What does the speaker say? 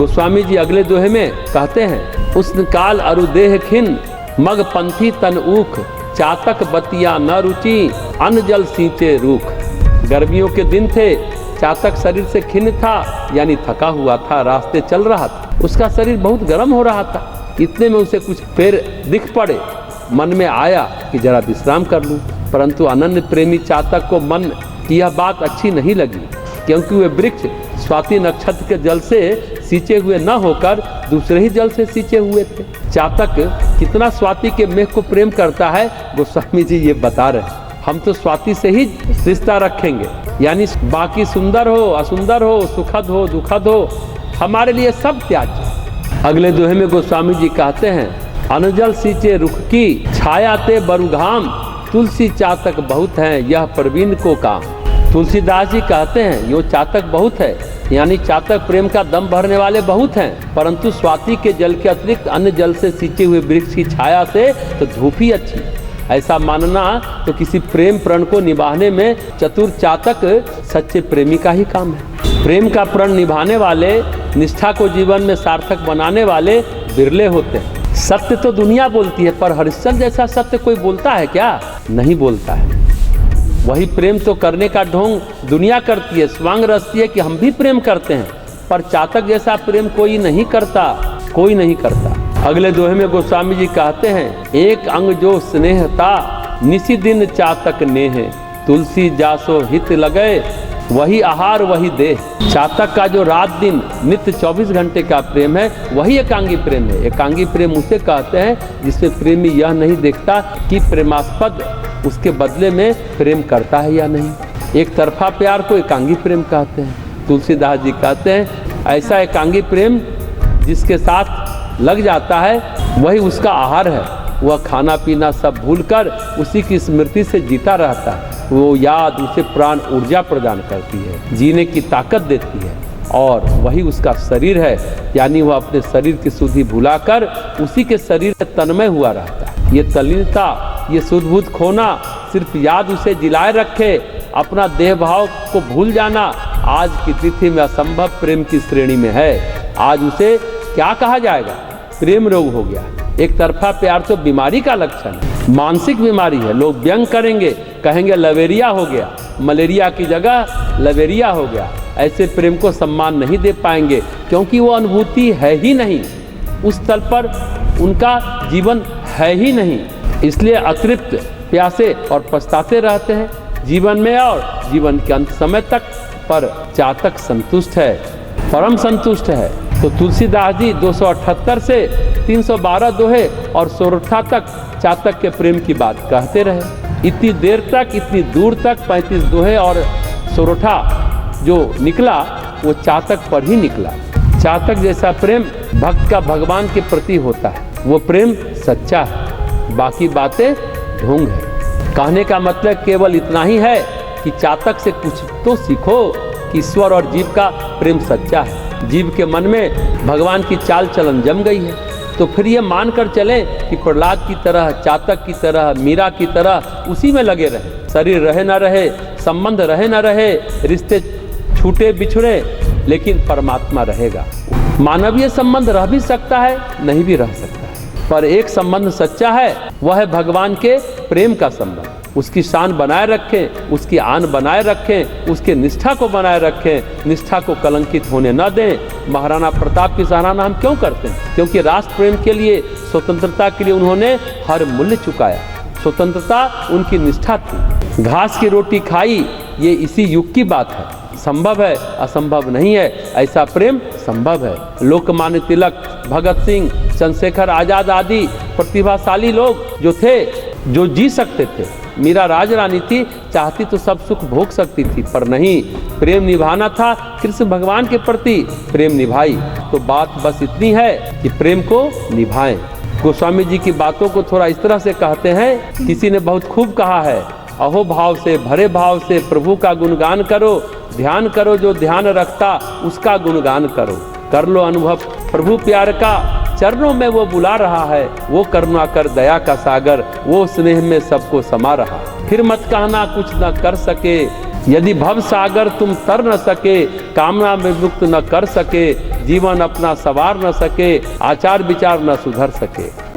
गोस्वामी जी अगले दोहे में कहते हैं, उष्ण काल अरु देह खिन मग पंथी तन ऊख चातक बतिया न रुचि अन्न जल सींचे रूख। गर्मियों के दिन थे, चातक शरीर से खिन्न था, यानी थका हुआ था, रास्ते चल रहा था, उसका शरीर बहुत गर्म हो रहा था। इतने में उसे कुछ पेड़ दिख पड़े, मन में आया कि जरा विश्राम कर लूं। परंतु अनन्य प्रेमी चातक को मन की यह बात अच्छी नहीं लगी, क्योंकि वे वृक्ष स्वाति नक्षत्र के जल से सींचे हुए न होकर दूसरे ही जल से सींचे हुए थे। चातक कितना स्वाति के मेघ को प्रेम करता है, गोस्वामी जी ये बता रहे। हम तो स्वाति से ही रिश्ता रखेंगे, यानी बाकी सुंदर हो असुंदर हो, सुखद हो दुखद हो, हमारे लिए सब त्याज्य। अगले दोहे में गोस्वामी जी कहते हैं, अनजल सींचे रुख की छाया ते बरुघाम तुलसी चातक बहुत हैं यह प्रवीण को काम। तुलसीदास जी कहते हैं, यो चातक बहुत है, यानी चातक प्रेम का दम भरने वाले बहुत हैं, परंतु स्वाति के जल के अतिरिक्त अन्य जल से सींचे हुए वृक्ष की छाया से तो धूप ही अच्छी। ऐसा मानना तो किसी प्रेम प्रण को निभाने में चतुर चातक सच्चे प्रेमी का ही काम है। प्रेम का प्रण निभाने वाले, निष्ठा को जीवन में सार्थक बनाने वाले बिरले होते हैं। सत्य तो दुनिया बोलती है, पर हरिश्चंद्र जैसा सत्य कोई बोलता है क्या? नहीं बोलता है। वही प्रेम तो करने का ढोंग दुनिया करती है, स्वांग रचती है कि हम भी प्रेम करते हैं, पर चातक जैसा प्रेम कोई नहीं करता, कोई नहीं करता। अगले दोहे में गोस्वामी जी कहते हैं, एक अंग जो स्नेहता निसी दिन चातक नेह तुलसी जासो हित लगे वही आहार वही देह। चातक का जो रात दिन नित्य 24 घंटे का प्रेम है, वही एकांगी प्रेम है। एकांगी प्रेम उसे कहते हैं जिसमें प्रेमी यह नहीं देखता कि प्रेमास्पद उसके बदले में प्रेम करता है या नहीं। एक तरफा प्यार को एकांगी प्रेम कहते हैं। तुलसीदास जी कहते हैं, ऐसा एकांगी प्रेम जिसके साथ लग जाता है वही उसका आहार है। वह खाना पीना सब भूलकर उसी की स्मृति से जीता रहता है। वो याद उसे प्राण ऊर्जा प्रदान करती है, जीने की ताकत देती है, और वही उसका शरीर है, यानी वह अपने शरीर की शुद्धि भुलाकर उसी के शरीर में तन्मय हुआ रहता है। ये तल्लीनता, ये सुध-बुध खोना, सिर्फ याद उसे जिलाए रखे, अपना देह भाव को भूल जाना आज की तिथि में असंभव प्रेम की श्रेणी में है। आज उसे क्या कहा जाएगा? प्रेम रोग हो गया। एक तरफा प्यार तो बीमारी का लक्षण है, मानसिक बीमारी है। लोग व्यंग करेंगे, कहेंगे लवेरिया हो गया, मलेरिया की जगह लवेरिया हो गया। ऐसे प्रेम को सम्मान नहीं दे पाएंगे, क्योंकि वो अनुभूति है ही नहीं, उस तल पर उनका जीवन है ही नहीं। इसलिए अतृप्त, प्यासे और पछताते रहते हैं जीवन में और जीवन के अंत समय तक। पर चातक संतुष्ट है, परम संतुष्ट है। तो तुलसीदास जी 278 से 312 दोहे और सोरठा तक चातक के प्रेम की बात कहते रहे। इतनी देर तक, इतनी दूर तक 35 दोहे और सोरठा जो निकला वो चातक पर ही निकला। चातक जैसा प्रेम भक्त का भगवान के प्रति होता है, वो प्रेम सच्चा है, बाकी बातें ढोंग है। कहने का मतलब केवल इतना ही है कि चातक से कुछ तो सीखो कि ईश्वर और जीव का प्रेम सच्चा है। जीव के मन में भगवान की चाल चलन जम गई है, तो फिर ये मान कर चले कि प्रहलाद की तरह, चातक की तरह, मीरा की तरह उसी में लगे रहे। शरीर रहे न रहे, संबंध रहे न रहे, रिश्ते छूटे बिछड़े, लेकिन परमात्मा रहेगा। मानवीय संबंध रह भी सकता है, नहीं भी रह सकता है, पर एक संबंध सच्चा है, वह है भगवान के प्रेम का संबंध। उसकी शान बनाए रखें, उसकी आन बनाए रखें, उसके निष्ठा को बनाए रखें, निष्ठा को कलंकित होने न दें। महाराणा प्रताप की सराहना हम क्यों करते हैं? क्योंकि राष्ट्र प्रेम के लिए, स्वतंत्रता के लिए उन्होंने हर मूल्य चुकाया। स्वतंत्रता उनकी निष्ठा थी। घास की रोटी खाई, ये इसी युग की बात है। संभव है, असंभव नहीं है, ऐसा प्रेम संभव है। लोकमान्य तिलक, भगत सिंह, चंद्रशेखर आजाद आदि प्रतिभाशाली लोग जो थे, जो जी सकते थे। मीरा राजरानी थी, चाहती तो सब सुख भोग सकती थी, पर नहीं, प्रेम निभाना था कृष्ण भगवान के प्रति, प्रेम निभाई। तो बात बस इतनी है कि प्रेम को निभाएं। गोस्वामी जी की बातों को थोड़ा इस तरह से कहते हैं, किसी ने बहुत खूब कहा है, अहो भाव से, भरे भाव से प्रभु का गुणगान करो, ध्यान करो जो ध्यान रखता उसका गुणगान करो। कर लो अनुभव प्रभु प्यार का, चरणों में वो बुला रहा है, वो करुणा कर दया का सागर, वो स्नेह में सबको समा रहा। फिर मत कहना कुछ न कर सके, यदि भव सागर तुम तर न सके, कामना में मुक्त न कर सके, जीवन अपना सवार न सके, आचार विचार न सुधर सके।